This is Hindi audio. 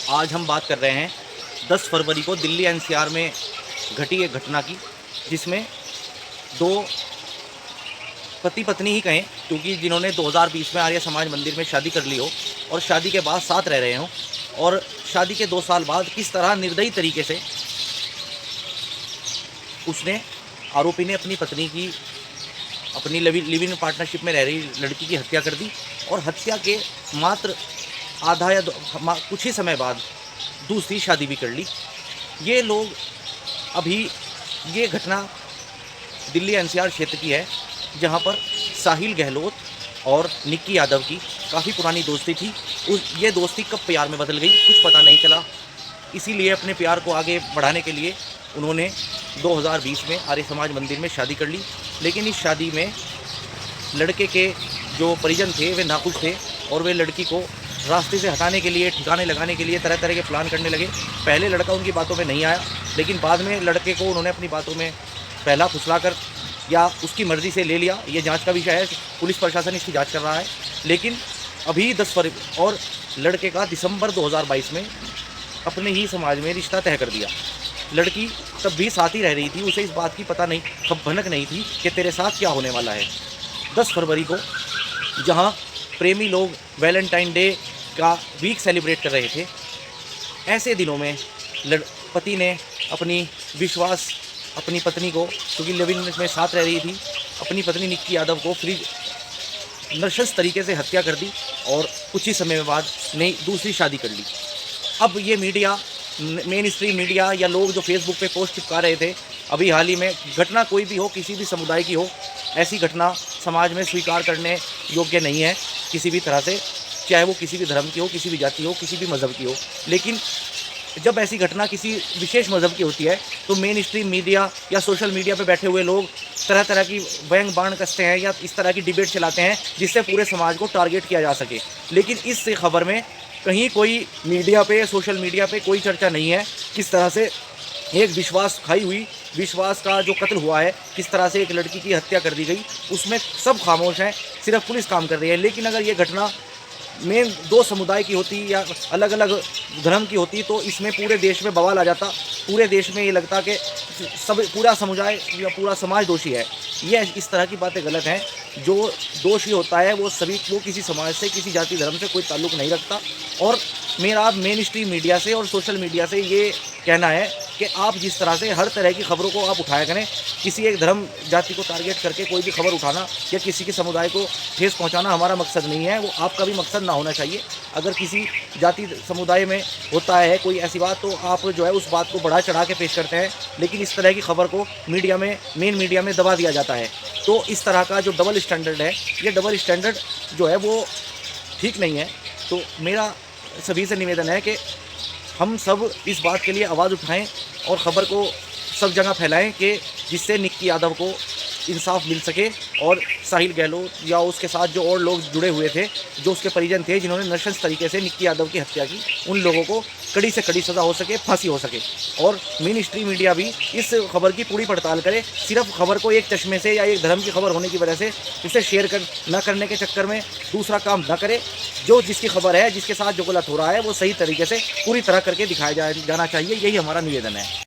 आज हम बात कर रहे हैं 10 फरवरी को दिल्ली एनसीआर में घटी एक घटना की, जिसमें दो पति पत्नी ही कहें, क्योंकि जिन्होंने 2020 में आर्य समाज मंदिर में शादी कर ली हो और शादी के बाद साथ रह रहे हों, और शादी के 2 साल बाद किस तरह निर्दयी तरीके से आरोपी ने अपनी पत्नी की, अपनी लिव इन पार्टनरशिप में रह रही लड़की की हत्या कर दी, और हत्या के मात्र आधा या कुछ ही समय बाद दूसरी शादी भी कर ली। ये लोग ये घटना दिल्ली एनसीआर क्षेत्र की है, जहां पर साहिल गहलोत और निक्की यादव की काफ़ी पुरानी दोस्ती थी। ये दोस्ती कब प्यार में बदल गई कुछ पता नहीं चला। इसीलिए अपने प्यार को आगे बढ़ाने के लिए उन्होंने 2020 में आर्य समाज मंदिर में शादी कर ली। लेकिन इस शादी में लड़के के जो परिजन थे वे नाखुश थे, और वे लड़की को रास्ते से हटाने के लिए, ठिकाने लगाने के लिए तरह तरह के प्लान करने लगे। पहले लड़का उनकी बातों में नहीं आया, लेकिन बाद में लड़के को उन्होंने अपनी बातों में पहला फुसलाकर या उसकी मर्ज़ी से ले लिया। ये जांच का विषय है, पुलिस प्रशासन इसकी जांच कर रहा है। लेकिन अभी 10 फरवरी और लड़के का दिसंबर 2022 में अपने ही समाज में रिश्ता तय कर दिया। लड़की तब भी साथ ही रह रही थी, उसे इस बात की पता नहीं, भनक नहीं थी कि तेरे साथ क्या होने वाला है। 10 फरवरी को जहां प्रेमी लोग वैलेंटाइन डे का वीक सेलिब्रेट कर रहे थे, ऐसे दिनों में पति ने अपनी पत्नी को, क्योंकि लिव इन में साथ रह रही थी, अपनी पत्नी निक्की यादव को नृशंस तरीके से हत्या कर दी, और कुछ ही समय बाद नई दूसरी शादी कर ली। अब ये मीडिया, मेन स्ट्रीम मीडिया या लोग जो फेसबुक पे पोस्ट चिपका रहे थे, अभी हाल ही में घटना कोई भी हो, किसी भी समुदाय की हो, ऐसी घटना समाज में स्वीकार करने योग्य नहीं है किसी भी तरह से, चाहे वो किसी भी धर्म की हो, किसी भी जाति हो, किसी भी मज़हब की हो। लेकिन जब ऐसी घटना किसी विशेष मज़हब की होती है तो मेन स्ट्रीम मीडिया या सोशल मीडिया पे बैठे हुए लोग तरह तरह की व्यंग बाण कसते हैं या इस तरह की डिबेट चलाते हैं, जिससे पूरे समाज को टारगेट किया जा सके। लेकिन इस खबर में कहीं कोई मीडिया पे, सोशल मीडिया पे कोई चर्चा नहीं है किस तरह से एक विश्वास का जो कत्ल हुआ है, किस तरह से एक लड़की की हत्या कर दी गई, उसमें सब खामोश हैं, सिर्फ पुलिस काम कर रही है। लेकिन अगर ये घटना मेन 2 समुदाय की होती या अलग अलग धर्म की होती तो इसमें पूरे देश में बवाल आ जाता। पूरे देश में ये लगता कि पूरा समुदाय या पूरा समाज दोषी है। ये इस तरह की बातें गलत हैं। जो दोषी होता है वो किसी समाज से, किसी जाति धर्म से कोई ताल्लुक़ नहीं रखता। और मेरा मेन स्ट्रीम मीडिया से और सोशल मीडिया से ये कहना है कि आप जिस तरह से हर तरह की खबरों को आप उठाया करें, किसी एक धर्म जाति को टारगेट करके कोई भी खबर उठाना या किसी के समुदाय को ठेस पहुंचाना हमारा मकसद नहीं है, वो आपका भी मकसद ना होना चाहिए। अगर किसी जाति समुदाय में होता है कोई ऐसी बात, तो आप जो है उस बात को बढ़ा चढ़ा के पेश करते हैं, लेकिन इस तरह की खबर को मीडिया में, मेन मीडिया में दबा दिया जाता है। तो इस तरह का जो डबल स्टैंडर्ड है, ये डबल स्टैंडर्ड जो है वो ठीक नहीं है। तो मेरा सभी से निवेदन है कि हम सब इस बात के लिए आवाज़ उठाएं और ख़बर को सब जगह फैलाएं कि जिससे निक्की यादव को इंसाफ मिल सके, और साहिल गहलोत या उसके साथ जो और लोग जुड़े हुए थे, जो उसके परिजन थे जिन्होंने नृशंस तरीके से निक्की यादव की हत्या की, उन लोगों को कड़ी से कड़ी सज़ा हो सके, फांसी हो सके। और मेन स्ट्रीम मीडिया भी इस खबर की पूरी पड़ताल करे। सिर्फ खबर को एक चश्मे से या एक धर्म की खबर होने की वजह से उसे शेयर न करने के चक्कर में दूसरा काम न करे। जो जिसकी खबर है, जिसके साथ जो गलत हो रहा है, वो सही तरीके से पूरी तरह करके दिखाया जाना चाहिए। यही हमारा निवेदन है।